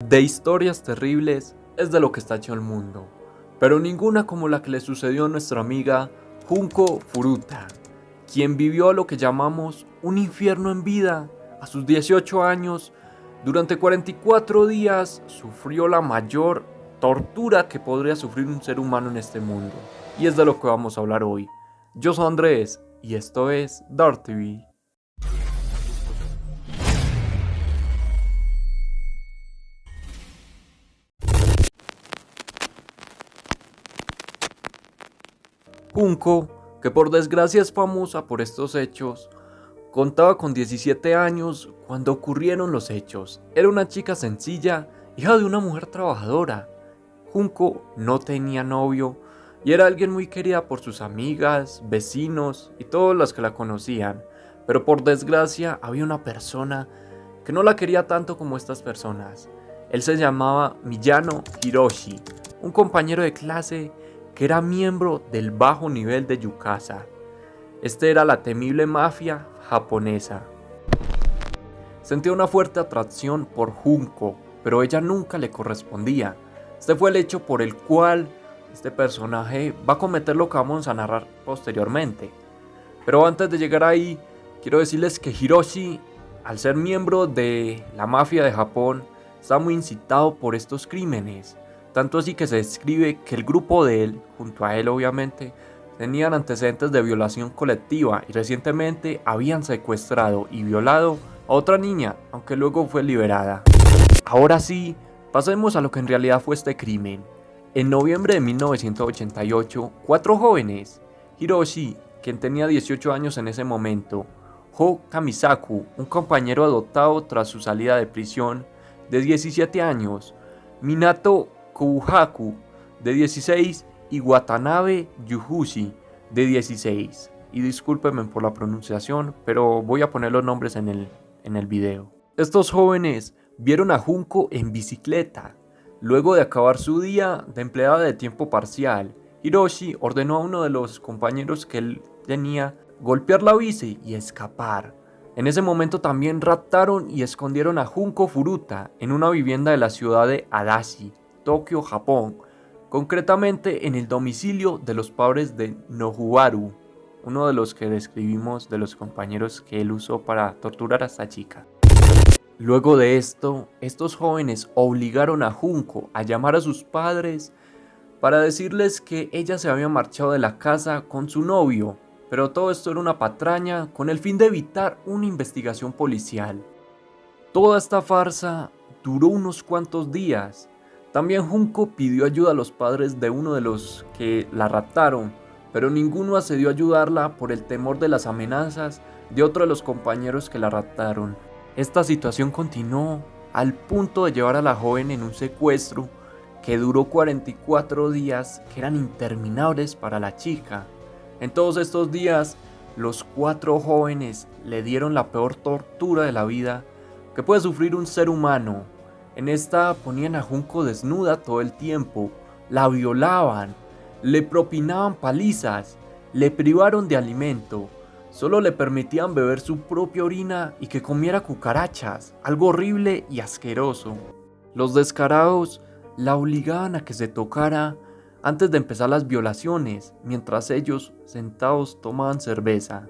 De historias terribles es de lo que está hecho el mundo, pero ninguna como la que le sucedió a nuestra amiga Junko Furuta, quien vivió lo que llamamos un infierno en vida. A sus 18 años, durante 44 días, sufrió la mayor tortura que podría sufrir un ser humano en este mundo. Y es de lo que vamos a hablar hoy. Yo soy Andrés y esto es Dark TV. Junko, que por desgracia es famosa por estos hechos, contaba con 17 años cuando ocurrieron los hechos. Era una chica sencilla, hija de una mujer trabajadora. Junko no tenía novio y era alguien muy querida por sus amigas, vecinos y todos los que la conocían. Pero por desgracia había una persona que no la quería tanto como estas personas. Él se llamaba Miyano Hiroshi, un compañero de clase que era miembro del bajo nivel de Yukasa. Este era la temible mafia japonesa. Sentía una fuerte atracción por Junko, pero ella nunca le correspondía. Este fue el hecho por el cual este personaje va a cometer lo que vamos a narrar posteriormente. Pero antes de llegar ahí, quiero decirles que Hiroshi, al ser miembro de la mafia de Japón, está muy incitado por estos crímenes. Tanto así que se describe que el grupo de él, junto a él obviamente, tenían antecedentes de violación colectiva y recientemente habían secuestrado y violado a otra niña, aunque luego fue liberada. Ahora sí, pasemos a lo que en realidad fue este crimen. En noviembre de 1988, 4 jóvenes, Hiroshi, quien tenía 18 años en ese momento, Ho Kamisaku, un compañero adoptado tras su salida de prisión, de 17 años, Minato Kouhaku, de 16, y Watanabe Yuhushi, de 16. Y discúlpenme por la pronunciación, pero voy a poner los nombres en el video. Estos jóvenes vieron a Junko en bicicleta. Luego de acabar su día de empleada de tiempo parcial, Hiroshi ordenó a uno de los compañeros que él tenía golpear la bici y escapar. En ese momento también raptaron y escondieron a Junko Furuta en una vivienda de la ciudad de Adachi, Tokio, Japón, concretamente en el domicilio de los padres de Nobuharu, uno de los que describimos de los compañeros que él usó para torturar a esta chica. Luego de esto, estos jóvenes obligaron a Junko a llamar a sus padres para decirles que ella se había marchado de la casa con su novio, pero todo esto era una patraña con el fin de evitar una investigación policial. Toda esta farsa duró unos cuantos días. También Junko pidió ayuda a los padres de uno de los que la raptaron, pero ninguno accedió a ayudarla por el temor de las amenazas de otro de los compañeros que la raptaron. Esta situación continuó al punto de llevar a la joven en un secuestro que duró 44 días, que eran interminables para la chica. En todos estos días, los 4 jóvenes le dieron la peor tortura de la vida que puede sufrir un ser humano. En esta ponían a Junko desnuda todo el tiempo, la violaban, le propinaban palizas, le privaron de alimento, solo le permitían beber su propia orina y que comiera cucarachas, algo horrible y asqueroso. Los descarados la obligaban a que se tocara antes de empezar las violaciones, mientras ellos, sentados, tomaban cerveza.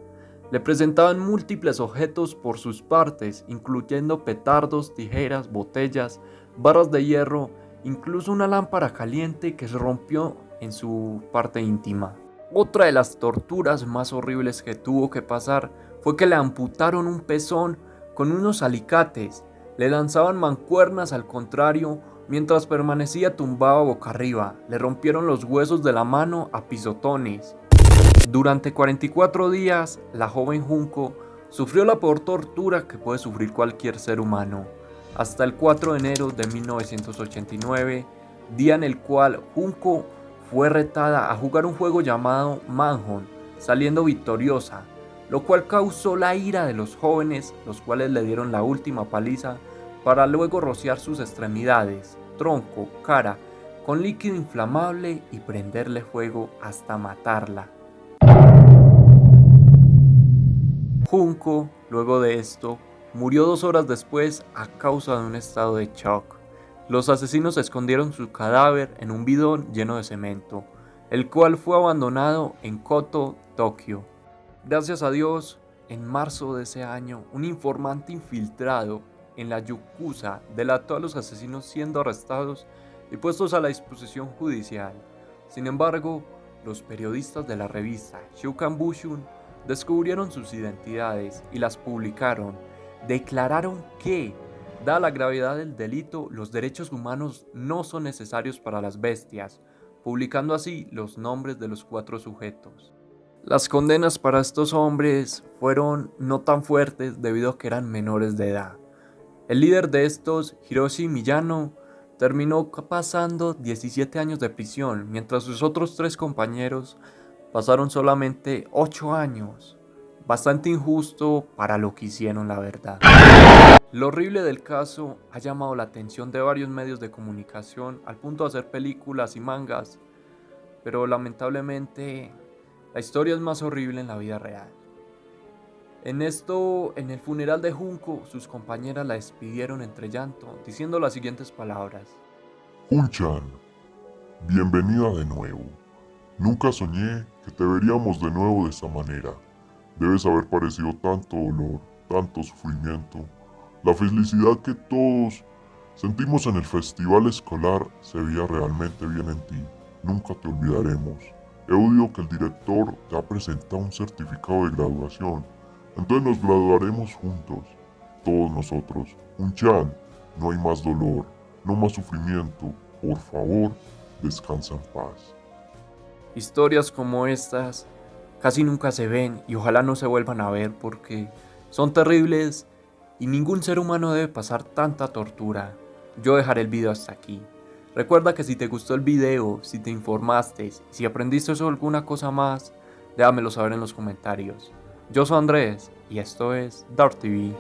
Le presentaban múltiples objetos por sus partes, incluyendo petardos, tijeras, botellas, barras de hierro, incluso una lámpara caliente que se rompió en su parte íntima. Otra de las torturas más horribles que tuvo que pasar fue que le amputaron un pezón con unos alicates, le lanzaban mancuernas al contrario mientras permanecía tumbado boca arriba, le rompieron los huesos de la mano a pisotones. Durante 44 días, la joven Junko sufrió la peor tortura que puede sufrir cualquier ser humano, hasta el 4 de enero de 1989, día en el cual Junko fue retada a jugar un juego llamado Manhunt, saliendo victoriosa, lo cual causó la ira de los jóvenes, los cuales le dieron la última paliza para luego rociar sus extremidades, tronco, cara, con líquido inflamable y prenderle fuego hasta matarla. Junko, luego de esto, murió 2 horas después a causa de un estado de shock. Los asesinos escondieron su cadáver en un bidón lleno de cemento, el cual fue abandonado en Koto, Tokio. Gracias a Dios, en marzo de ese año, un informante infiltrado en la Yakuza delató a los asesinos siendo arrestados y puestos a la disposición judicial. Sin embargo, los periodistas de la revista Shukan Bushun descubrieron sus identidades y las publicaron. Declararon que, dada la gravedad del delito, los derechos humanos no son necesarios para las bestias, publicando así los nombres de los 4 sujetos. Las condenas para estos hombres fueron no tan fuertes debido a que eran menores de edad. El líder de estos, Hiroshi Miyano, terminó pasando 17 años de prisión, mientras sus otros 3 compañeros pasaron solamente 8 años. Bastante injusto para lo que hicieron, la verdad. Lo horrible del caso ha llamado la atención de varios medios de comunicación al punto de hacer películas y mangas, pero lamentablemente la historia es más horrible en la vida real. En el funeral de Junko, sus compañeras la despidieron entre llanto, diciendo las siguientes palabras. Jun-chan, bienvenida de nuevo. Nunca soñé que te veríamos de nuevo de esa manera. Debes haber padecido tanto dolor, tanto sufrimiento. La felicidad que todos sentimos en el festival escolar se veía realmente bien en ti. Nunca te olvidaremos. He oído que el director te ha presentado un certificado de graduación. Entonces nos graduaremos juntos, todos nosotros. Jun-chan, no hay más dolor, no más sufrimiento. Por favor, descansa en paz. Historias como estas casi nunca se ven y ojalá no se vuelvan a ver porque son terribles y ningún ser humano debe pasar tanta tortura. Yo dejaré el video hasta aquí. Recuerda que si te gustó el video, si te informaste, si aprendiste sobre alguna cosa más, déjamelo saber en los comentarios. Yo soy Andrés y esto es Dark TV.